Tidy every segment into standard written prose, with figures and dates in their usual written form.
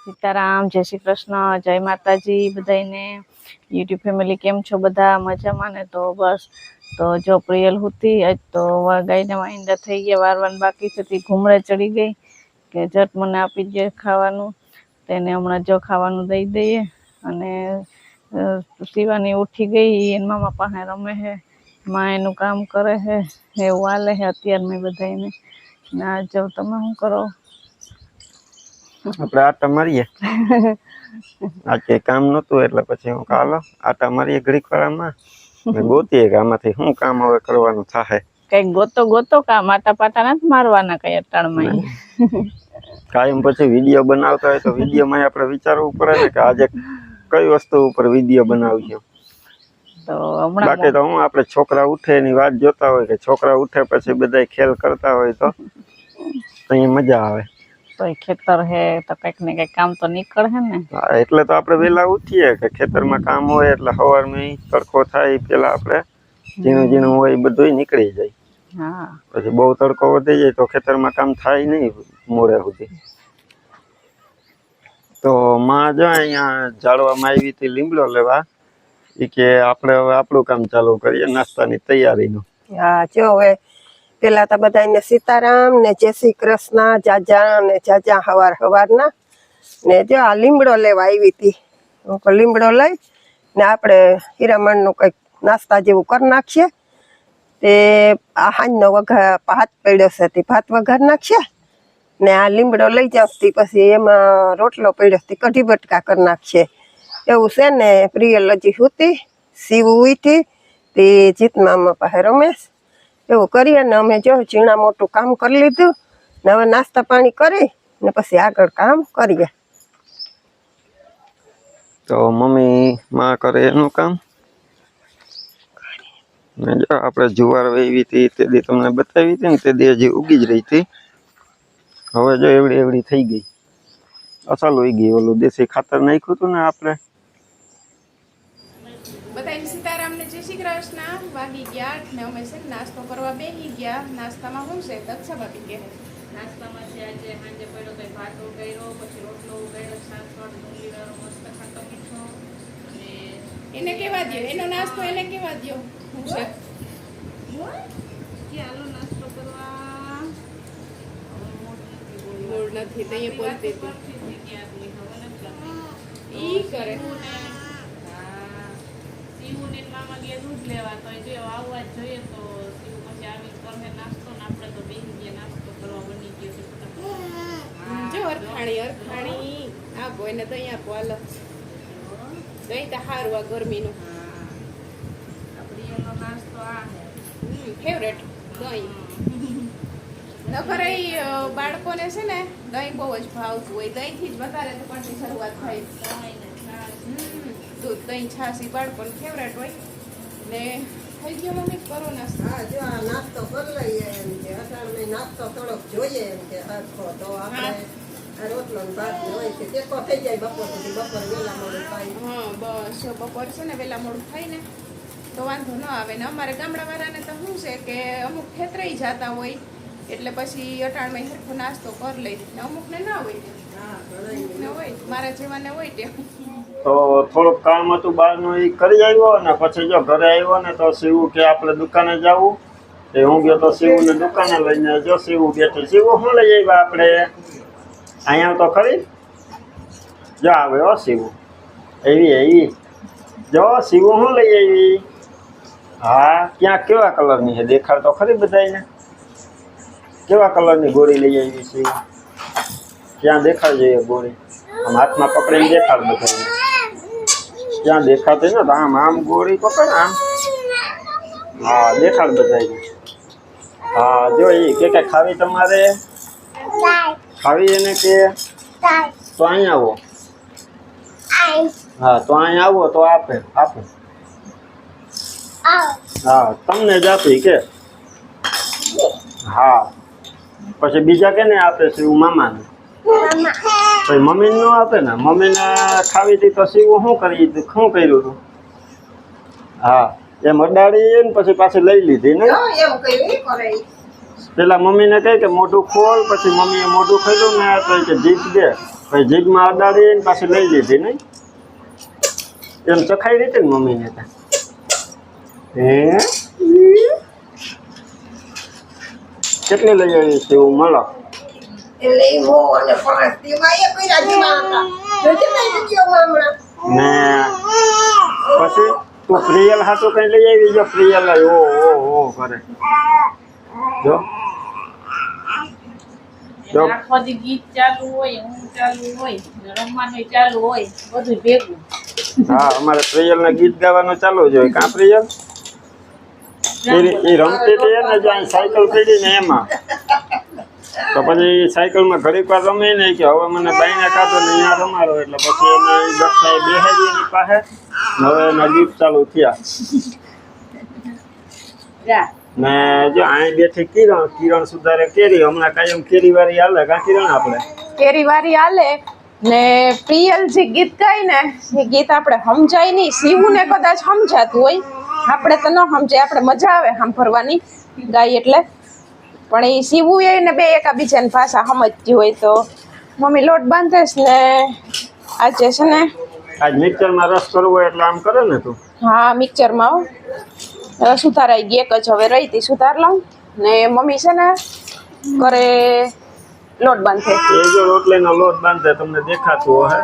સીતારામ, જય શ્રી કૃષ્ણ, જય માતાજી બધાને। યુટ્યુબ ફેમિલી કેમ છો? બધા મજામાં ને? તો બસ તો જો પ્રિયલ હતી આજ તો ગાયને વાંદા થઈ ગયા, વારવાનું બાકી હતી, ઘૂમરે ચડી ગઈ કે જટ મને આપી દે ખાવાનું। તેને હમણાં જો ખાવાનું દઈ દઈએ અને શિવાની ઉઠી ગઈ, એના મામા પાસે રમે છે, માં એનું કામ કરે છે, એવું હાલે છે અત્યારમાં બધાને। ના જાવ, તમે શું કરો? આપણે આટા મારીએ। આજે કામ નતું એટલે પછી હું કાલો આટા મારીએ ઘડીક વાળામાં ને ગોતીએ કે આમાંથી શું કામ હવે કરવાનું થાય। કઈક ગોતો કામ, આટા પાટા નથી મારવાના કઈ અટાણમાં। કાયમ પછી વિડીયો બનાવતા હોય તો વિડીયોમાં આપણે વિચારવું પડે ને કે આજે કઈ વસ્તુ ઉપર વિડીયો બનાવીએ। તો હમણાં બાકી તો હું આપણે છોકરા ઉઠે એની વાત જોતા હોય કે છોકરા ઉઠે પછી બધા ખેલ કરતા હોય તો અહીંયા મજા આવે। તો ખેતર હે તો કઈક ને કઈક કામ તો નીકળે હે ને। એટલે તો આપણે વેલા ઉઠીએ કે ખેતરમાં કામ હોય એટલે સવારમાં તડકો થાય પેલા આપણે ઝીણું ઝીણું હોય બધું નીકળી જાય। હા, પછી બહુ તડકો વધી જાય તો ખેતરમાં કામ થાય નહીં મોડે સુધી। તો માં જો અહીંયા ઝાડવામાં આવી હતી લીમડો લેવા, એ કે આપણે હવે આપણું કામ ચાલુ કરીએ નાસ્તાની તૈયારીનું। હા, જો હવે પેલા તો બધાને સીતારામ ને જય શ્રી કૃષ્ણ, જાજા ને જાજા હવારના ને જો આ લીમડો લેવા આવી હતી। લીમડો લઈ ને આપણે હીરામણનું કંઈક નાસ્તા જેવું કરી નાખીએ। તે આ હાંજનો ભાત પડ્યો છે તે ભાત વઘાર નાખીએ ને આ લીમડો લઈ જાવતી પછી એમાં રોટલો પડ્યો તે કઢી બટકા કરી નાખીએ એવું છે ને। પ્રિયલ હજી સૂતી, શિવ ઉઠી, તે જીતમામા પાસે રમેશ, એવું કરીએ ને અમે જો ઝીણા મોટું કામ કરી લીધું ને હવે નાસ્તા પાણી કરી ને પછી આગળ કામ કરીએ। તો મમ્મી માં કરે એનું કામ ને જો આપણે જુવાર વાવી હતી તે દી તમને બતાવી હતી ને, તે દી હજી ઉગી જ રહી હતી, હવે જો એવડી એવડી થઈ ગઈ, અસલ ઉગી ગઈ। ઓલું દેશી ખાતર નાખ્યું હતું ને આપણે। બધાને સીતારામ ને જય શ્રી કૃષ્ણ। વાગી ગયા ને અમે છે નાસ્તો કરવા બેસી ગયા। નાસ્તામાં શું છે દક્ષા ભાભી કે નાસ્તામાં છે આજે સાંજે પડ્યો તો ભાત ઉગાડ્યો, પછી રોટલો ઉગાડ્યો, શાક ડુંગળી વાળો મસ્ત ખાટો મીઠો, અને એને કેવા દો એનો નાસ્તો, એને કેવા દો શું છે કે હાલો નાસ્તો કરવા મૂળ નથી તો એ બોલતી હતી ઈ કરે શિવને મામા ગયા દૂધ લેવા તો જો આવવા જ જોઈએ તો શિવ પછી આવી કરે નાસ્તો ને આપણે તો બેસી ગયા નાસ્તો કરવા બની ગયો છે। જો અરખાણી આ બોયને દહીં આપો હાલો, દહીં તો સારું આ ગરમીનું આપણી એનો નાસ્તો આ ફેવરેટ દહીં। નખરે બાળકોને છે ને દહીં બહુ જ ભાવતું હોય, દહીંથી જ વધારે તો પણ શરૂઆત થાય। દૂધ દહીં છાશ બાળકોને ફેવરેટ હોય ને થઈ ગયો મમ્મી કરો નાસ્તો। હા, જો આ નાસ્તો કરી લઈએ એમ કે અટાણે નાસ્તો થોડોક જોઈએ એમ કે હરખો તો આપણે આ રોટલો ને ભાત હોય છે ટેકો થઈ જાય બપોર સુધી, બપોર વેલા મોડું થાય। હા બસ બપોર છે ને વેલા મોડું થાય ને તો વાંધો ન આવે ને। અમારે ગામડાવાળાને તો શું છે કે અમુક ખેતરાઈ જતા હોય એટલે પછી અટાણમાં હરખો નાસ્તો કરી લે ને અમુકને ના હોય, ને હોય મારા જેવાને હોય તે તો થોડુંક કામ હતું બહારનું એ કરી આવ્યો ને પછી જો ઘરે આવ્યો ને તો શિવ કે આપણે દુકાને જવું, એ હું ગયો તો શિવને દુકાને લઈને જો શિવ બેઠી। શિવ શું લઈ આવ્યા આપણે અહીંયા તો ખરી જો આવે હો શિવ એવી જો શિવ શું લઈ આવી। હા, ક્યાં કેવા કલરની છે દેખાડ તો ખરી બધાને, કેવા કલરની ગોળી લઈ આવી શિવ, ક્યાં દેખાડ જોઈએ ગોળી, આમ હાથમાં પકડીને દેખાડ બધાને, ક્યાં દેખાતી ને આમ આમ ગોળી પકડ આમ, હા દેખાડ બધાને। હા જો એ કે ખાવી તમારે ખાવી એને કે તો અહીં આવો, હા તો અહીં આવો તો આપે હા તમને જ આપી કે હા, પછી બીજા કે ને આપે શિવ મામાને, પછી મમ્મીને ન આપે ને, મમ્મીને ખાવી હતી તો શિવ શું કર્યું હતું, હા એમ અડાડી ને પછી પાછી લઈ લીધી ને। પેલા મમ્મીને કહે કે મોઢું ખોલ, પછી મમ્મીએ મોઢું ખોલ્યું ને તો કે જીભ દે, પછી જીભમાં અડાડી ને પાછી લઈ લીધી નહીં એમ ચખાઈ રીતે ને મમ્મીને ત્યાં કેટલી લઈ આવી છે એવું મળો એટલે ઈ મો અને પાંચ તેમાં એ કઈ રાજ્યમાં હતા જોજે કઈ વિડીયોમાં હમણાં ને પછી તું પ્રિયલ હાથું કઈ લઈ આવી જો પ્રિયલ ઓ કરે જો આખો દી ગીત ચાલુ હોય ઊંઘ ચાલુ હોય રમવાનું ચાલુ હોય બધું ભેગું હા અમારે પ્રિયલ ને ગીત ગાવાનું ચાલુ જ હોય કાં પ્રિયલ એ રમતી હતી ને જો અહીં સાયકલ પડી ને એમાં તો પછી સાયકલમાં ઘડીક વાર રમે ને કે હવે મને બાઈને કાઢો ને અહીંયા રમાડો એટલે પછી અમે દક્ષાએ બેહાડી એની પાસે હવે એના ગીત ચાલુ થયા ને જો અહીં બેઠી કિરણ સુધારે કેરી હમણાં કાયમ કેરી વાળી હાલે કાં કિરણ આપણે કેરી વારી હાલે ને પ્રિયલ જે ગીત ગાય ને એ ગીત આપણે સમજાય નહીં શિવુને કદાચ સમજાતું હોય આપણે તો ન સમજાય આપણે મજા આવે સાંભળવાની ગાય એટલે પણ એ શિવુ એને બે એકાબીજાની ભાષા સમજતી હોય તો મમ્મી લોટ બાંધેશ ને આજે છે ને આજ મિક્સરમાં રસ કરવો હોય એટલે આમ કરે ને તું હા મિક્સરમાં સુધારાઈ ગઈ એક જ હવે રહી હતી સુધાર લઉં ને મમ્મી છે ને કરે લોટ બાંધે એ જો રોટલીનો લોટ બાંધે તમને દેખાતું હે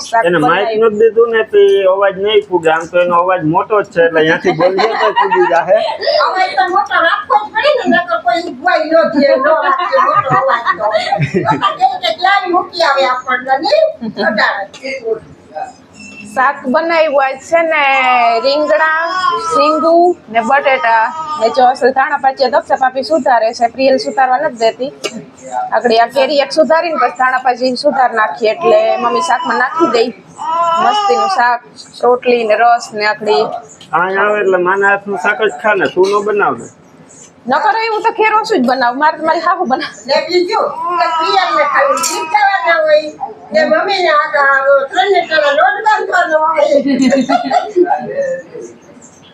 શાક એને માઇક બનાવ્યું. નથી દીધું ને તો એ અવાજ નહીં ફૂગે આમ તો એનો અવાજ મોટો જ છે એટલે અહીંયાથી બોલીએ તો ફૂગી જાહે હવે તો મોટો રાખવો જ પડે ને નકર કોઈ ઉભવાઈ ન દે ન રાખે મોટો અવાજ તો કે ક્યાં મૂકી આવે આપણને નહીં અડાડે શાક બનાવ્યું આજ છે ને રીંગણા સિંગુ ને બટેટા ને જો અસલ ધાણા પાછી દક્ષા પાપી સુધારે છે પ્રિયલ સુધારવા નથી દેતી આગળ આ કેરી એક સુધારીને પછી ધાણા પાછી સુધાર નાખી એટલે મમ્મી શાકમાં નાખી દઈ મસ્તીનું શાક રોટલી ને રસ ને આકડી અહીં આવે એટલે માના હાથનું શાક જ ખા ને તું ન બનાવને ન કરો એવું તો ખેર ઓછું જ બનાવું મારે તમારી હાહુ બનાવ ને બીજું કે પ્રિયલને ખાલી ગીત ગાવાના હોય ને મમ્મીને આગળ ત્રણે ત્રણ લોટ બાંધવાનો હોય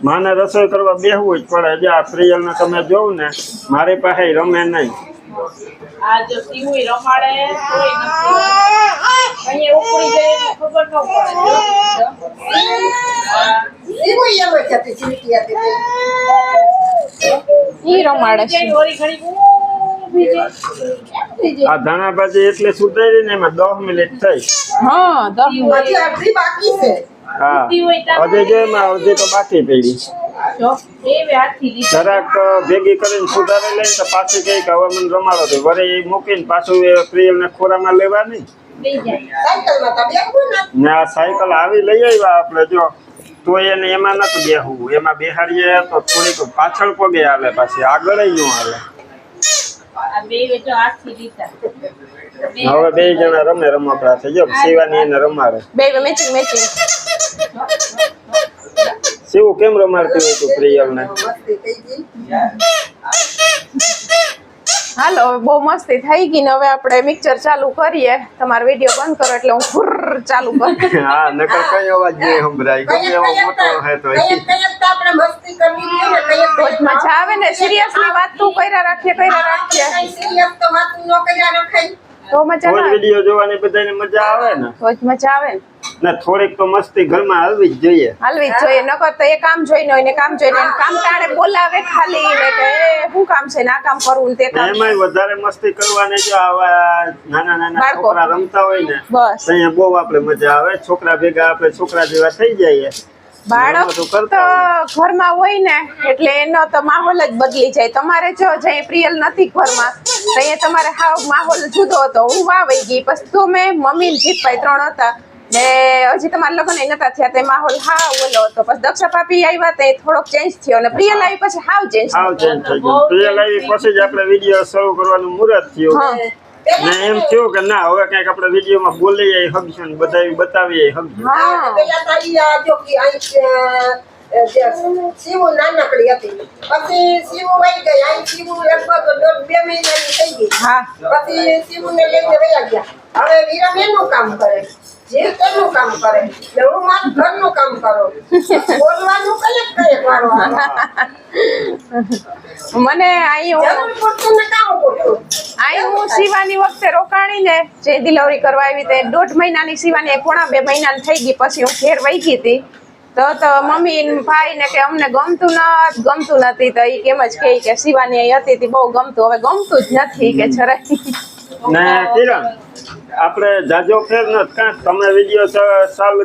માને રસોઈ કરવા બેહવું જ પડે જે આ પ્રિયલને તમે જોવ ને મારી પાસે રમે નહીં આ જો શિવુ રમાડે કોઈ નથી અહીંયા ઉપડી જાય એટલે ખબર ન પડે શિવુ એમ જ હતી ચીટી હતી ઈ રમાડે છે વળી ઘડી ઊભી જાય આ ધાણા ભાજી એટલે સુધારી ને એમાં 10 મિનિટ થઈ હા હજી અડધી બાકી છે હા હજી જો એમાં અડધી તો બાકી પડી જો એ હાથથી લીધી જરાક ભેગી કરીને સુધારી લઈને તો પાછી કહી કે હવે મને રમાડો તો વળી એ મૂકીને પાછું એ પ્રિયલને ખોરામાં લેવાની લઈ જાય સાયકલમાં તો બેઠું ને ને આ સાયકલ આવી લઈ આવ્યા આપણે જો તો એને એમાં નથી બેહવું એમાં બેહાડીએ તો થોડીક પાછળ પગે હાલે પાછી આગળ ન હાલે આ બે જો હાથથી લીધા હવે બે જણા રમે રમકડા છે જો શિવાની એને રમાડે બે મેચિંગ મેચિંગ શિવ કેમ રમાડતી હોય તું પ્રિયલને મસ્તી થઈ ગઈ હાલો હવે બહુ મસ્તી થઈ ગઈ ને હવે આપણે મિક્સર ચાલુ કરીએ તમારો વિડીયો બંધ કરો એટલે હું ફુર ચાલુ કરું હા નકર કઈ અવાજ નહીં સંભળાય ગમે એવો મોટો હે તો કયક તો આપણે મસ્તી કરવી જોઈએ ને કયક રોજ મજા આવે ને સિરિયસલી વાત તું કર્યા રાખીએ કઈ સિરિયસ તો વાતું ન કર્યા રખાય તો મજા રોજ ના વિડીયો જોવાની બધાને મજા આવે ને રોજ મજા આવે ને ને થોડીક તો મસ્તી ઘરમાં આવવી જ જોઈએ હાલવી જ જોઈએ નકર તો એ કામ જોઈને હોય ને કામ જોઈને એને કામ ટાણે બોલાવે ખાલી ને કે એ શું કામ છે ને આ કામ કરવું ને તે કામ એમાંય વધારે મસ્તી કરવાની જો આવા નાના નાના બાળકો. છોકરા રમતા હોય ને બસ અહીંયા બહુ આપણે મજા આવે છોકરા ભેગા આપણે છોકરા જેવા થઈ જઈએ બાળક બધું તો કરતા હોય. ઘરમાં હોય ને એટલે એનો તો માહોલ જ બદલી જાય તમારે જો જઈ પ્રિયલ નથી ઘરમાં તો અહીંયા તમારે હાવ માહોલ જુદો હતો હું વાવઈ ગઈ પછી તો મેં મમ્મી ને જીતભાઈ 3 હતા ને હજી તમારા લગ્ન નતા થયા તે માહોલ હાવ ઓલો હતો પછી દક્ષા પાપી આવ્યા તે થોડોક ચેન્જ થયો ને પ્રિયલ આવી પછી હાવ ચેન્જ હાવ ચેન્જ થઈ ગયું પ્રિયલ આવી પછી જ આપણે વિડીયો શરૂ કરવાનું મુહૂર્ત થયું હા ને એમ થયું કે ના હવે કંઈક આપણે વિડીયોમાં બોલીએ હગશું ને બધા બતાવીએ હગશું હા પેલા તારી આ જો કે શિવુ નાનકડી હતી પછી શિવુ વહી ગઈ અહીં શિવુ લગભગ 1.5-2 મહિનાની થઈ ગઈ હા પછી શિવુને લઈને વયા ગયા હવે વિરમ એનું કામ કરે જીવ તેનું કામ કરે ને હું મારું ઘરનું કામ કરું બોલવાનું કઈ વારો મને અહીં હું સીવાની વખતે રોકાણી ને જે ડિલિવરી કરવા આવી તે 1.5 મહિનાની સીવાની 1.5 મહિનાની થઈ ગઈ પછી હું ઘેર વહી ગઈ હતી તો મમ્મી ને ભાઈ ને કે અમને ગમતું નથી તો ઈ કેમ જ કે સીવાની અહીં હતી તે બહુ ગમતું હવે ગમતું જ નથી કે જરાય ને કિરણ આપણે જાજો ફેર નથી કાંક તમે વિડીયો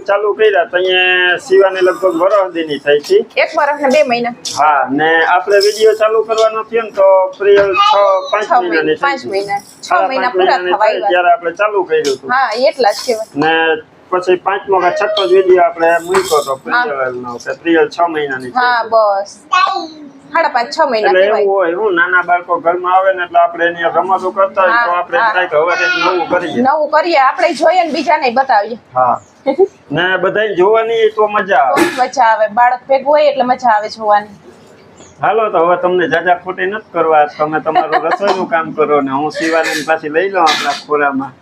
ચાલુ કર્યા તો અહીંયા સીવાની લગભગ વરસદીની થઈ હતી 1 વર્ષ ને 2 મહિના હા ને આપણે વિડીયો ચાલુ કરવાનો થયો ને તો પ્રિયલ 5 મહિનાની 5 મહિના 6 મહિના પૂરા થવા આવ્યા ત્યારે આપણે ચાલુ કર્યું હતું હા એટલા જ કહેવાય ને પછી 5મો કે 6મો વિડીયો આપણે મૂક્યો તો પ્રિયલનો કે પ્રિયલ 6 મહિનાની હા બસ 5.5-6 મહિના એટલે કહેવાય એવું હોય હું નાના બાળકો ઘરમાં આવે ને એટલે આપણે એની રમતો કરતા હોય તો આપણે એમ થાય કે હવે કંઈક નવું કરીએ આપણે જોઈએ ને બીજાને બતાવીએ હા ને બધાય જોવાની તો મજા આવે મજા આવે બાળક ભેગું હોય એટલે મજા આવે જોવાની હાલો તો હવે તમને જાજા ખોટી નથી કરવા તમે તમારું રસોઈનું કામ કરો ને હું સીવાની પાછી લઈ લઉં આપણા ખોરામાં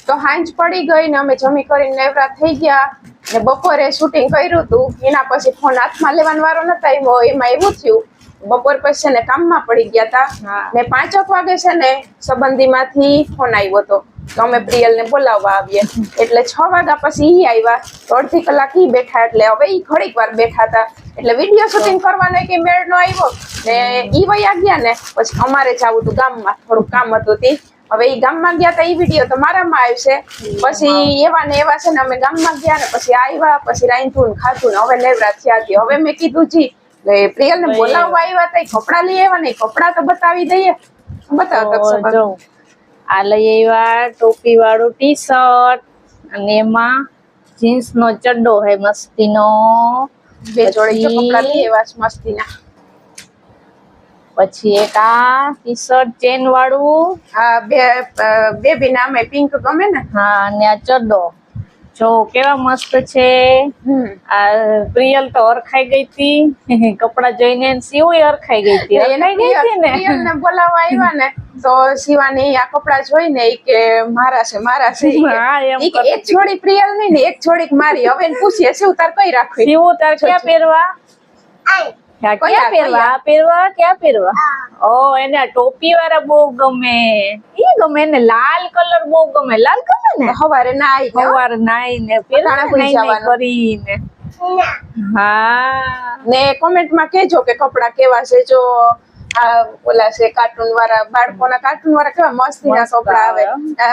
તો હાંજ પડી ગઈ ને અમે જમી કરીને નેવરા થઈ ગયા ને બપોરે શૂટિંગ કર્યું હતું એના પછી ફોન હાથમાં લેવાનો વારો નતો આવ્યો એમાં એવું થયું બપોર પછી છે ને કામમાં પડી ગયા હતા ને 5 વાગે છે ને સંબંધીમાંથી ફોન આવ્યો હતો તો અમે પ્રિયલને બોલાવવા આવીએ એટલે 6 વાગ્યા પછી ઈ આવ્યા તો અડધી કલાક ઈ બેઠા એટલે હવે ઈ ઘડીક વાર બેઠા હતા એટલે વિડીયો શૂટિંગ કરવાનો કે મેળ નો આવ્યો ને ઈ વયા ગયા ને પછી અમારે જવું હતું ગામમાં થોડું કામ હતું તે હવે ઈ ગામમાં ગયા તા ઈ વિડીયો તો મારામાં આવશે પછી એવા ને એવા છે ને અમે ગામમાં ગયા ને પછી આવ્યા પછી રાંધ્યું ને ખાધું ને હવે નેવરા થયા હતી હવે મેં કીધું જી પ્રિયલ ને બોલાવવા આવ્યા તા કપડા લઈ આવ્યા ને કપડા તો બતાવી દઈએ બતાવો જો આ લઈ આવ્યા ટોપી વાળું ટી શર્ટ અને એમાં જીન્સ નો ચડ્ડો હે મસ્તીનો 2 જોડી જો કપડા લઈ આવ્યા મસ્તીના પછી એક આ ટી શર્ટ ચેન વાળું આ બેબી નામે પિંક ગમે ને હા અને આ ચડ્ડો જો કેવા મસ્ત છે આ પ્રિયલ તો હરખાઈ ગઈ હતી કપડા જોઈને સીવું હરખાઈ ગઈ હતી પ્રિયલને બોલાવવા આવ્યા ને તો શિવાની આ કપડા જોઈને ઈ કે મારા છે હા, એમ ઈ કે એક જોડી પ્રિયલ ની ને એક જોડી મારી હવે એને પૂછીએ શું તાર કઈ રાખવી સીવું તાર ક્યાં પહેરવા ક્યાં પહેરવા ઓ એને આ ટોપી વાળા બહુ ગમે ઈ ગમે એને લાલ કલર બહુ ગમે લાલ ગમે ને સવારે નાઈ ને કરીને હા ને કોમેન્ટમાં કહેજો કે કપડા કેવા છે જો આ ઓલા છે કાર્ટૂન વાળા બાળકોના કાર્ટૂન વાળા કેવા મસ્તીના કપડા આવે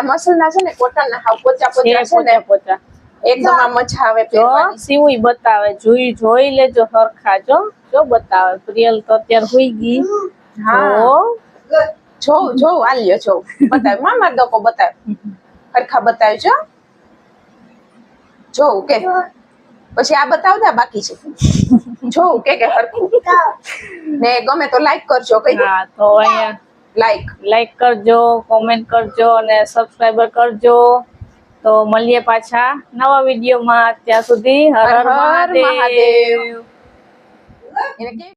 મસલના છે ને કોટન ના હાવ પોચા છે ને પોચા એકદમ આ મજા આવે પહેરવાની સીવું બતાવે જોઈ લેજો હરખા જો બતાવે પ્રિયલ તો અત્યારે હુઈ ગઈ જો આલ્યો જો બતાવ મામા દકો બતાવ હરખા બતાવજો જો કે પછી આ બતાવતા બાકી છે જો કે હરખું ને ગમે તો લાઈક કરજો કઈ હા તો અહીંયા લાઈક કરજો કોમેન્ટ કરજો અને સબસ્ક્રાઇબર કરજો તો મળીએ પાછા નવા વિડીયોમાં ત્યાં સુધી હર હર મહાદેવ એને